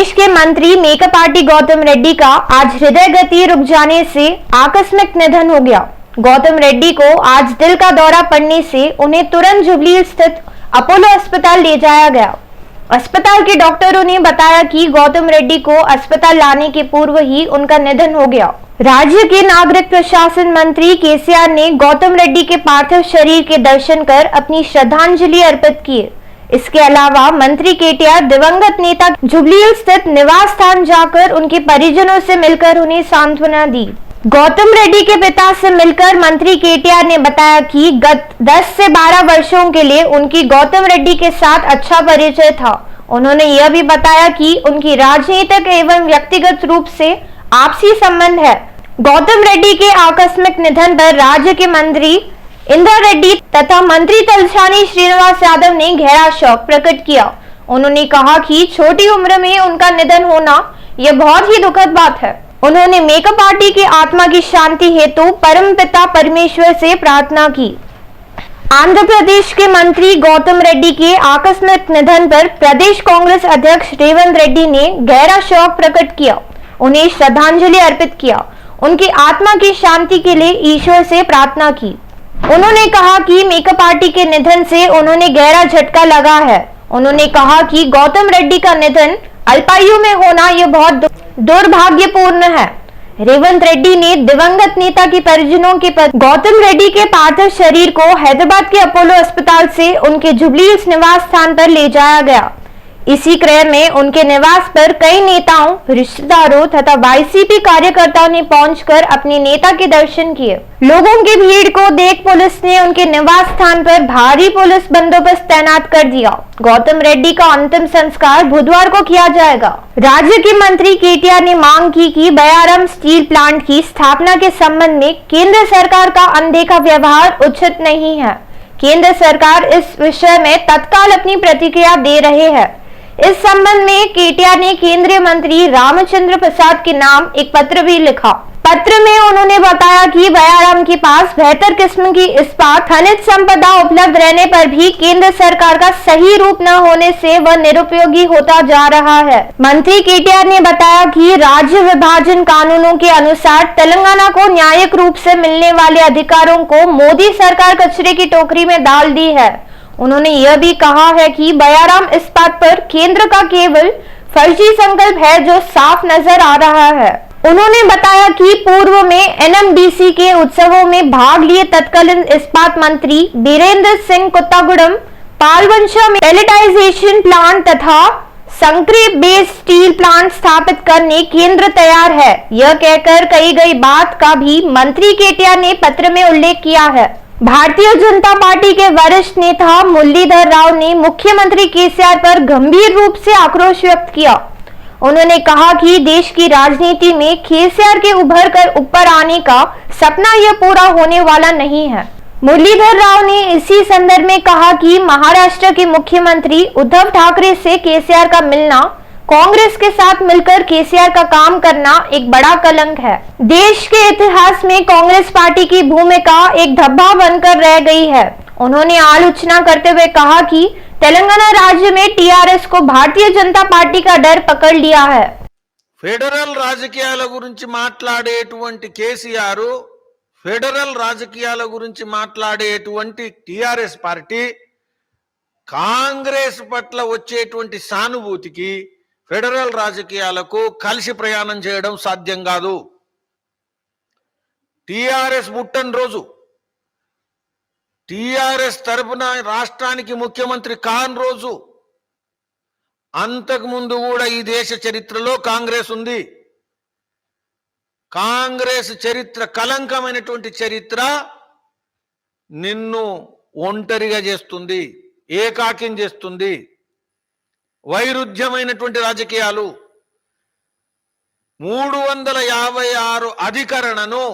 प्रदेश के मंत्री मेकपाटी गौतम रेड्डी का आज हृदय गति रुक जाने से आकस्मिक निधन हो गया। गौतम रेड्डी को आज दिल का दौरा पड़ने से उन्हें तुरंत जुबली स्थित अपोलो अस्पताल ले जाया गया। अस्पताल के डॉक्टरों ने बताया कि गौतम रेड्डी को अस्पताल लाने के पूर्व ही उनका निधन हो गया। राज्य के नागरिक प्रशासन मंत्री केसीआर ने गौतम रेड्डी के पार्थिव शरीर के दर्शन कर अपनी श्रद्धांजलि अर्पित की। इसके अलावा मंत्री केटीआर दिवंगत नेता जुबली स्थित निवास स्थान जाकर उनके परिजनों से मिलकर उन्हें सांत्वना दी। गौतम रेड्डी के पिता से मिलकर मंत्री केटीआर ने बताया कि गत 10 से 12 वर्षों के लिए उनकी गौतम रेड्डी के साथ अच्छा परिचय था। उन्होंने यह भी बताया कि उनकी राजनीतिक एवं व्यक्तिगत रूप से आपसी संबंध है। गौतम रेड्डी के आकस्मिक निधन पर राज्य के मंत्री इंदिरा रेड्डी तथा मंत्री तलसानी श्रीनिवास यादव ने गहरा शोक प्रकट किया। उन्होंने कहा कि छोटी उम्र में उनका निधन होना यह बहुत ही दुखद बात है। उन्होंने मेकपाटी की आत्मा की शांति हेतु परमपिता परमेश्वर से प्रार्थना की। आंध्र प्रदेश के मंत्री गौतम रेड्डी के आकस्मिक निधन पर प्रदेश कांग्रेस अध्यक्ष रेवंत रेड्डी ने गहरा शोक प्रकट किया, उन्हें श्रद्धांजलि अर्पित किया, उनकी आत्मा की शांति के लिए ईश्वर से प्रार्थना की। उन्होंने कहा कि मेकपाटी के निधन से उन्होंने गहरा झटका लगा है। उन्होंने कहा कि गौतम रेड्डी का निधन अल्पायु में होना यह बहुत दुर्भाग्यपूर्ण है। रेवंत रेड्डी ने दिवंगत नेता के परिजनों के गौतम रेड्डी के पार्थिव शरीर को हैदराबाद के अपोलो अस्पताल से उनके जुबली निवास स्थान पर ले जाया गया। इसी क्रम में उनके निवास पर कई नेताओं, रिश्तेदारों तथा वाईसीपी कार्यकर्ताओं ने पहुंचकर अपने नेता के दर्शन किए। लोगों की भीड़ को देख पुलिस ने उनके निवास स्थान पर भारी पुलिस बंदोबस्त तैनात कर दिया। गौतम रेड्डी का अंतिम संस्कार बुधवार को किया जाएगा। राज्य के मंत्री केटीआर ने मांग की कि बयाराम स्टील प्लांट की स्थापना के संबंध में केंद्र सरकार का अनदेखा व्यवहार उचित नहीं है। केंद्र सरकार इस विषय में तत्काल अपनी प्रतिक्रिया दे रहे हैं। इस संबंध में केटीआर ने केंद्रीय मंत्री रामचंद्र प्रसाद के नाम एक पत्र भी लिखा। पत्र में उन्होंने बताया कि बयाराम के पास बेहतर किस्म की इस्पात खनिज संपदा उपलब्ध रहने पर भी केंद्र सरकार का सही रूप न होने से वह निरुपयोगी होता जा रहा है। मंत्री केटीआर ने बताया कि राज्य विभाजन कानूनों के अनुसार तेलंगाना को न्यायिक रूप से मिलने वाले अधिकारों को मोदी सरकार कचरे की टोकरी में डाल दी है। उन्होंने यह भी कहा है कि बयाराम इस्पात पर केंद्र का केवल फर्जी संकल्प है जो साफ नजर आ रहा है। उन्होंने बताया कि पूर्व में एनएमडीसी के उत्सवों में भाग लिए तत्कालीन इस्पात मंत्री बीरेंद्र सिंह कुत्तागुड़म पालवंशा में पैलेटाइजेशन प्लांट तथा संक्रीय बेस्ड स्टील प्लांट स्थापित करने केंद्र तैयार है। यह कहकर कही गई बात का भी मंत्री केटीआर ने पत्र में उल्लेख किया है। भारतीय जनता पार्टी के वरिष्ठ नेता मुरलीधर राव ने मुख्यमंत्री केसीआर पर गंभीर रूप से आक्रोश व्यक्त किया। उन्होंने कहा कि देश की राजनीति में केसीआर के उभर कर ऊपर आने का सपना यह पूरा होने वाला नहीं है। मुरलीधर राव ने इसी संदर्भ में कहा कि महाराष्ट्र के मुख्यमंत्री उद्धव ठाकरे से केसीआर का मिलना, कांग्रेस के साथ मिलकर केसीआर का काम करना एक बड़ा कलंक है। देश के इतिहास में कांग्रेस पार्टी की भूमिका एक धब्बा बनकर रह गई है। उन्होंने आलोचना करते हुए कहा कि तेलंगाना राज्य में टीआरएस को भारतीय जनता पार्टी का डर पकड़ लिया है। फेडरल రాజకీయాల గురించి మాట్లాడేటువంటి కేసీఆర్, ఫెడరల్ రాజకీయాల గురించి మాట్లాడేటువంటి టీఆర్ఎస్ పార్టీ కాంగ్రెస్ పట్ల వచ్చేటువంటి సానుభూతికి ఫెడరల్ రాజకీయాలకు కలిసి ప్రయాణం చేయడం సాధ్యం కాదు। టీఆర్ఎస్ పుట్టని రోజు, టీఆర్ఎస్ తరపున రాష్ట్రానికి ముఖ్యమంత్రి కాని రోజు, అంతకు ముందు కూడా ఈ దేశ చరిత్రలో కాంగ్రెస్ ఉంది। కాంగ్రెస్ చరిత్ర కలంకమైనటువంటి చరిత్ర నిన్ను ఒంటరిగా చేస్తుంది, ఏకాకిం చేస్తుంది। వైరుధ్యమైనటువంటి రాజకీయాలు 356 అధికరణను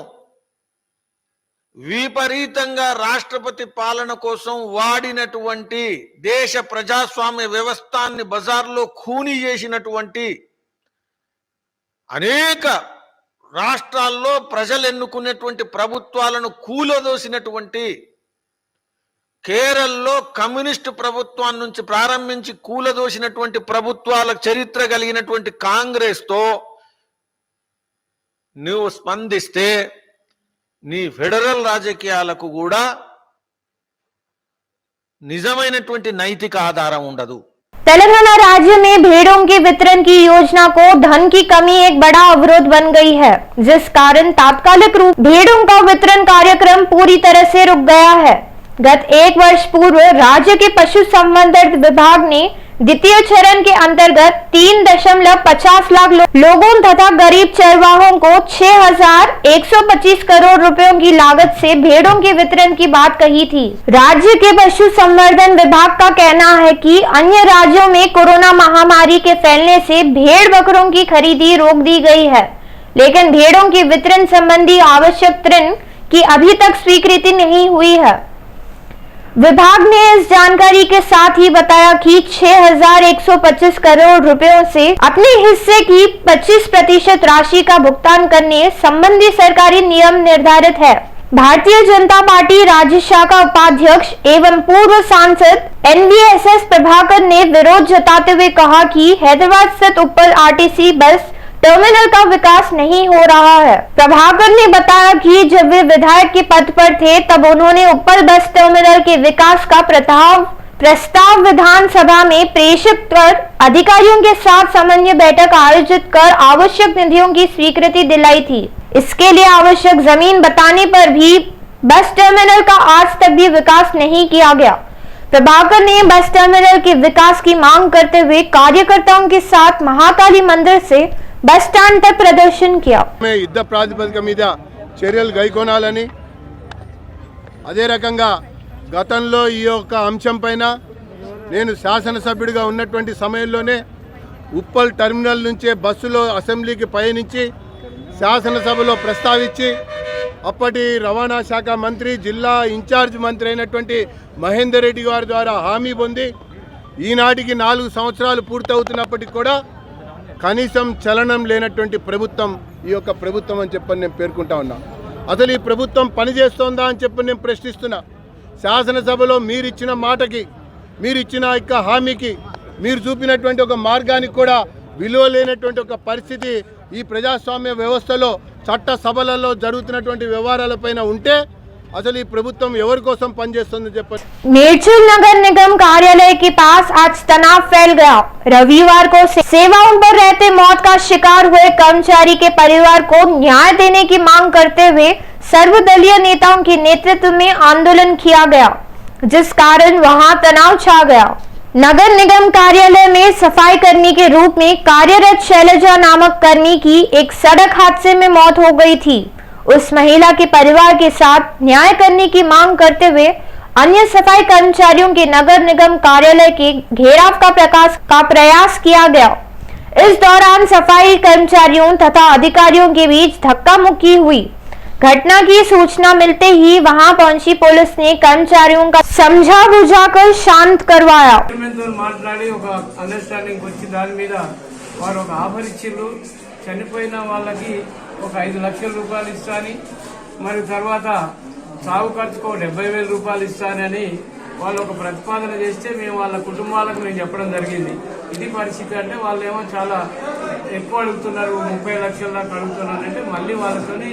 విపరీతంగా రాష్ట్రపతి పాలన కోసం వాడినటువంటి, దేశ ప్రజాస్వామ్య వ్యవస్థాన్ని బజార్లో ఖూనీ చేసినటువంటి, అనేక రాష్ట్రాల్లో ప్రజలు ఎన్నుకున్నటువంటి ప్రభుత్వాలను కూలదోసినటువంటి కేరళలో కమ్యూనిస్టు ప్రభుత్వం నుంచి ప్రారంభించి కూలదోసినటువంటి ప్రభుత్వాల చరిత్ర కలిగినటువంటి కాంగ్రెస్ తో నువ్వు స్పందిస్తే నీ ఫెడరల్ రాజకీయాలకు కూడా నిజమైనటువంటి నైతిక ఆధారం ఉండదు। तेलंगाना राज्य में भेड़ों के वितरण की योजना को धन की कमी एक बड़ा अवरोध बन गई है, जिस कारण तात्कालिक रूप भेड़ों का वितरण कार्यक्रम पूरी तरह से रुक गया है। गत एक वर्ष पूर्व राज्य के पशु संवर्धन विभाग ने द्वितीय चरण के अंतर्गत 3.50 लाख लोगों तथा गरीब चरवाहों को 6,125 करोड़ रुपयों की लागत से भेड़ों के वितरण की बात कही थी। राज्य के पशु संवर्धन विभाग का कहना है कि अन्य राज्यों में कोरोना महामारी के फैलने से भेड़ बकरों की खरीदी रोक दी गई है, लेकिन भेड़ों के वितरण संबंधी आवश्यक ऋण की अभी तक स्वीकृति नहीं हुई है। विभाग ने इस जानकारी के साथ ही बताया कि 6,125 करोड़ रुपयों से अपने हिस्से की 25% राशि का भुगतान करने संबंधी सरकारी नियम निर्धारित है। भारतीय जनता पार्टी राज्य शाखा उपाध्यक्ष एवं पूर्व सांसद NVSS प्रभाकर ने विरोध जताते हुए कहा कि हैदराबाद स्थित उप्पल RTC बस टर्मिनल का विकास नहीं हो रहा है। प्रभाकर ने बताया कि जब वे विधायक के पद पर थे तब उन्होंने उप्पल बस टर्मिनल के विकास का प्रस्ताव विधानसभा में प्रेषित कर अधिकारियों के साथ सामान्य बैठक आयोजित कर आवश्यक निधियों की स्वीकृति दिलाई थी। इसके लिए आवश्यक जमीन बताने पर भी बस टर्मिनल का आज तक भी विकास नहीं किया गया। प्रभाकर ने बस टर्मिनल के विकास की मांग करते हुए कार्यकर्ताओं के साथ महाकाली मंदिर से బస్ స్టాండ్ తక్ ప్రదర్శన किया। యుద్ధ ప్రాతిపదిక మీద చర్యలు గైకొనాలని అదే రకంగా గతంలో ఈ యొక్క అంశం పైన నేను శాసనసభ్యుడిగా ఉన్నటువంటి సమయంలోనే ఉప్పల్ టెర్మినల్ నుంచే బస్సులో అసెంబ్లీకి పయనించి శాసనసభలో ప్రస్తావించి అప్పటి రవాణా శాఖ మంత్రి జిల్లా ఇన్ఛార్జ్ మంత్రి అయినటువంటి మహేందర్ రెడ్డి గారి ద్వారా హామీ పొంది ఈనాటికి 4 సంవత్సరాలు పూర్తవుతున్నప్పటికీ కూడా కనీసం చలనం లేనటువంటి ప్రభుత్వం ఈ యొక్క ప్రభుత్వం అని చెప్పని నేను పేర్కొంటా ఉన్నా। అసలు ఈ ప్రభుత్వం పనిచేస్తోందా అని చెప్పి నేను ప్రశ్నిస్తున్నా। శాసనసభలో మీరిచ్చిన మాటకి మీరిచ్చిన యొక్క హామీకి మీరు చూపినటువంటి ఒక మార్గానికి కూడా విలువ లేనటువంటి ఒక పరిస్థితి ఈ ప్రజాస్వామ్య వ్యవస్థలో చట్ట సభలలో జరుగుతున్నటువంటి వ్యవహారాలపైన ఉంటే असल प्रभुत्व एवरी कोसम पनिचेस्तुंदी चेप्पंడి। मेडचल नगर निगम कार्यालय के पास आज तनाव फैल गया। रविवार को सेवाओं पर रहते मौत का शिकार हुए कर्मचारी के परिवार को न्याय देने की मांग करते हुए सर्वदलीय नेताओं के नेतृत्व में आंदोलन किया गया, जिस कारण वहां तनाव छा गया। नगर निगम कार्यालय में सफाई कर्मी के रूप में कार्यरत शैलजा नामक कर्मी की एक सड़क हादसे में मौत हो गई थी। उस महिला के परिवार के साथ न्याय करने की मांग करते हुए अन्य सफाई कर्मचारियों के नगर निगम कार्यालय के घेराव का प्रयास किया गया। इस दौरान सफाई कर्मचारियों तथा अधिकारियों के बीच धक्का मुक्की हुई। घटना की सूचना मिलते ही वहां पहुंची पुलिस ने कर्मचारियों का समझा बुझाकर शांत करवाया। చనిపోయిన వాళ్ళకి ఒక 5 లక్షల రూపాయలు ఇస్తానని మరి తర్వాత సాగు ఖర్చుకు 70,000 రూపాయలు ఇస్తానని వాళ్ళు ఒక ప్రతిపాదన చేస్తే మేము వాళ్ళ కుటుంబాలకు నేను చెప్పడం జరిగింది। ఇది పరిస్థితి అంటే వాళ్ళు ఏమో చాలా ఎక్కువ అడుగుతున్నారు, 30 లక్షల దాకా అడుగుతున్నారు అంటే మళ్ళీ వాళ్ళతోని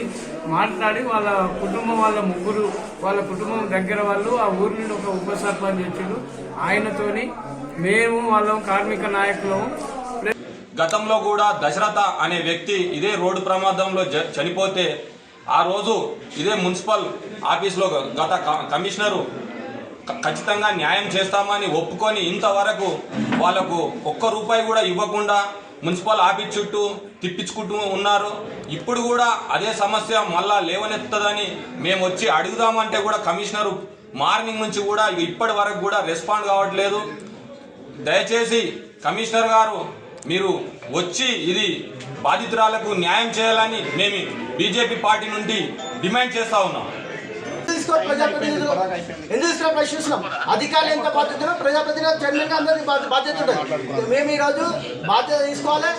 మాట్లాడి వాళ్ళ కుటుంబం వాళ్ళ ముగ్గురు వాళ్ళ కుటుంబం దగ్గర వాళ్ళు ఆ ఊరి నుండి ఒక ఉప సర్పంచ్ వచ్చాడు, ఆయనతోని మేము వాళ్ళ కార్మిక నాయకులు గతంలో కూడా దశరథ అనే వ్యక్తి ఇదే రోడ్డు ప్రమాదంలో చనిపోతే ఆ రోజు ఇదే మున్సిపల్ ఆఫీస్లో గత కమిషనరు ఖచ్చితంగా న్యాయం చేస్తామని ఒప్పుకొని ఇంతవరకు వాళ్ళకు ఒక్క రూపాయి కూడా ఇవ్వకుండా మున్సిపల్ ఆఫీస్ చుట్టూ తిప్పించుకుంటూ ఉన్నారు। ఇప్పుడు కూడా అదే సమస్య మళ్ళా లేవనెత్తదని మేము వచ్చి అడుగుదామంటే కూడా కమిషనరు మార్నింగ్ నుంచి కూడా ఇప్పటి వరకు కూడా రెస్పాండ్ కావట్లేదు। దయచేసి కమిషనర్ గారు మీరు వచ్చి ఇది బాధితురాలకు న్యాయం చేయాలని మేము బీజేపీ పార్టీ నుండి డిమాండ్ చేస్తా ఉన్నాం। తీసుకోవాలి ప్రజాప్రతినిధులు ఎందుకు తీసుకురా ప్రశ్నిస్తున్నాం. అధికారులు ఎంత బాధ్యత ప్రజాప్రతినిధులు చైర్మన్ గా అందరికీ బాధ్యత ఉంటుంది. మేము ఈరోజు బాధ్యత తీసుకోవాలి.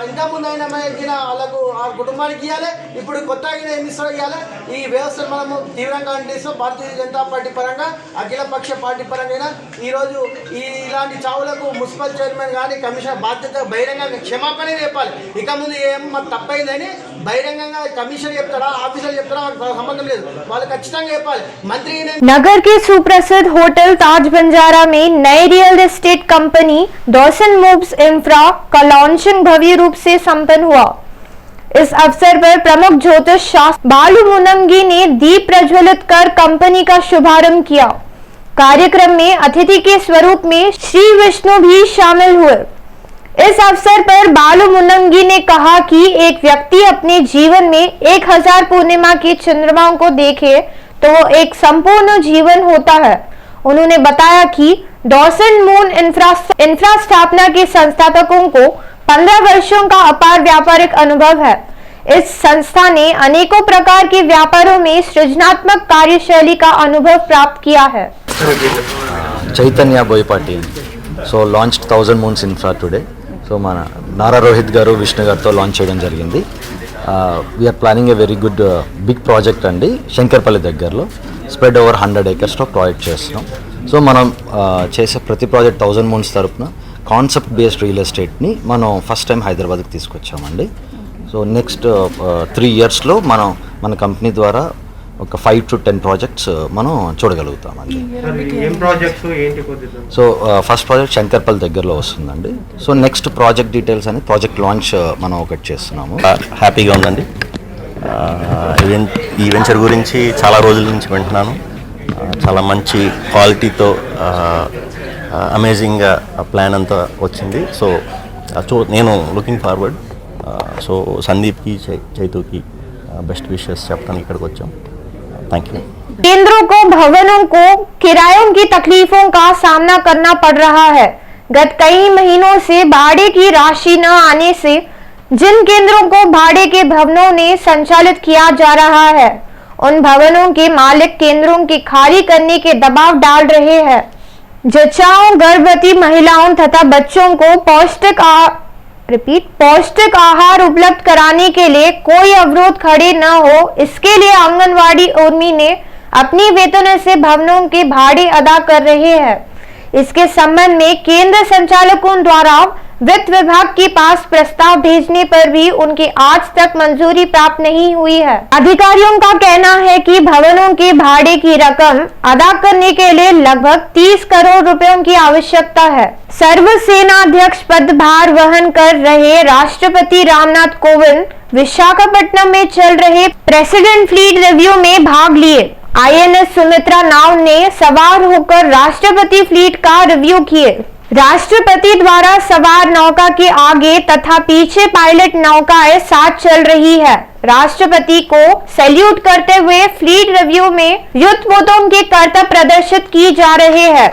ఇంతకుముందు అయినా వాళ్ళకు ఆ కుటుంబానికి ఇవ్వాలి, ఇప్పుడు కొత్తగా ఏమి ఇస్తారో ఇవ్వాలి. ఈ వ్యవస్థను మనము తీవ్రంగా ఖండిస్తాం. భారతీయ జనతా పార్టీ పరంగా అఖిలపక్ష పార్టీ పరంగా ఈరోజు ఇలాంటి చావులకు మున్సిపల్ చైర్మన్ కానీ కమిషనర్ బాధ్యత బహిరంగంగా క్షమాపణ చెప్పాలి. ఇక ముందు ఏం మాకు తప్పైందని బహిరంగంగా కమిషనర్ చెప్తారా ఆఫీసర్ చెప్తారా వాళ్ళకి సంబంధం లేదు, వాళ్ళు ఖచ్చితంగా చెప్పాలి. మంత్రి नगर के सुप्रसिद्ध होटल ताज बंजारा में नई real estate company Dawson moves infra का लॉन्चिंग भव्य रूप से संपन्न हुआ। इस अवसर पर प्रमुख ज्योतिष शास्त्री बालू मुनंगी ने दीप प्रज्वलित कर कंपनी का शुभारंभ किया। कार्यक्रम में अतिथि के स्वरूप में श्री विष्णु भी शामिल हुए। इस अवसर पर बालू मुनंगी ने कहा कि एक व्यक्ति अपने जीवन में 1000 पूर्णिमा की चंद्रमाओं को देखे तो वो एक संपूर्ण जीवन होता है। उन्होंने बताया कि डॉसन मून इंफ्रा स्थापना के संस्थापकों को 15 वर्षों का अपार व्यापारिक अनुभव है। इस संस्था ने अनेकों प्रकार के व्यापारों में सृजनात्मक कार्यशैली का अनुभव प्राप्त किया है। Chaitanya Boyapati so launch 1000 Moons Infra today. So మన నారా రోహిత్ గారు విష్ణు గారితో లాంచ్ చేయడం జరిగింది. We are planning a very good big project అండి. శంకర్పల్లి దగ్గరలో స్ప్రెడ్ ఓవర్ 100 acresలో ప్రాజెక్ట్ చేస్తున్నాం. సో మనం చేసే ప్రతి ప్రాజెక్ట్ 1000 మూన్స్ తరపున కాన్సెప్ట్ బేస్డ్ రియల్ ఎస్టేట్ని మనం ఫస్ట్ టైం హైదరాబాద్కి తీసుకొచ్చామండి. సో నెక్స్ట్ 3 yearsలో మనం మన కంపెనీ ద్వారా ఒక 5 to 10 ప్రాజెక్ట్స్ మనం చూడగలుగుతామండి. సో ఫస్ట్ ప్రాజెక్ట్ శంకర్పల్లి దగ్గరలో వస్తుందండి. సో నెక్స్ట్ ప్రాజెక్ట్ డీటెయిల్స్ అని ప్రాజెక్ట్ లాంచ్ మనం ఒకటి చేస్తున్నాము. హ్యాపీగా ఉందండి. ఈ వెంచర్ గురించి చాలా రోజుల నుంచి వింటున్నాను. చాలా మంచి క్వాలిటీతో అమేజింగ్గా ప్లాన్ అంతా వచ్చింది. సో నేను లుకింగ్ ఫార్వర్డ్. సో సందీప్కి చైతుకి బెస్ట్ విషెస్ చెప్పడానికి ఇక్కడికి వచ్చాం. Thank you. केंद्रों को भवनों को किरायों की तकलीफों का सामना करना पड़ रहा है। गत कई महीनों से भाड़े की राशि न आने से जिन केंद्रों को भाड़े के भवनों ने संचालित किया जा रहा है उन भवनों के मालिक केंद्रों की खाली करने के दबाव डाल रहे हैं। जच्चाओं, गर्भवती महिलाओं तथा बच्चों को पौष्टिक आहार उपलब्ध कराने के लिए कोई अवरोध खड़े न हो, इसके लिए आंगनवाड़ी उर्मी ने अपनी वेतन से भवनों के भाड़े अदा कर रहे हैं। इसके संबंध में केंद्र संचालकों द्वारा वित्त विभाग के पास प्रस्ताव भेजने पर भी उनकी आज तक मंजूरी प्राप्त नहीं हुई है। अधिकारियों का कहना है कि भवनों के भाड़े की रकम अदा करने के लिए लगभग 30 करोड़ रुपयों की आवश्यकता है। सर्वसेनाध्यक्ष पदभार वहन कर रहे राष्ट्रपति रामनाथ कोविंद विशाखापट्टनम में चल रहे प्रेसिडेंट फ्लीट रिव्यू में भाग लिए। INS सुमित्रा नाव ने सवार होकर राष्ट्रपति फ्लीट का रिव्यू किए। राष्ट्रपति द्वारा सवार नौका के आगे तथा पीछे पायलट नौकाएं साथ चल रही है। राष्ट्रपति को सैल्यूट करते हुए फ्लीट रिव्यू में युद्धपोतों के करतब प्रदर्शित किए जा रहे हैं।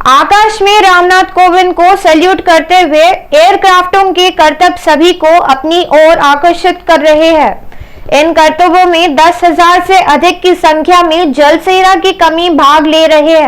आकाश में रामनाथ कोविंद को सैल्यूट करते हुए एयरक्राफ्टों के करतब सभी को अपनी ओर आकर्षित कर रहे हैं। इन करतबों में 10,000 से अधिक की संख्या में जल सेना की कमी भाग ले रहे हैं।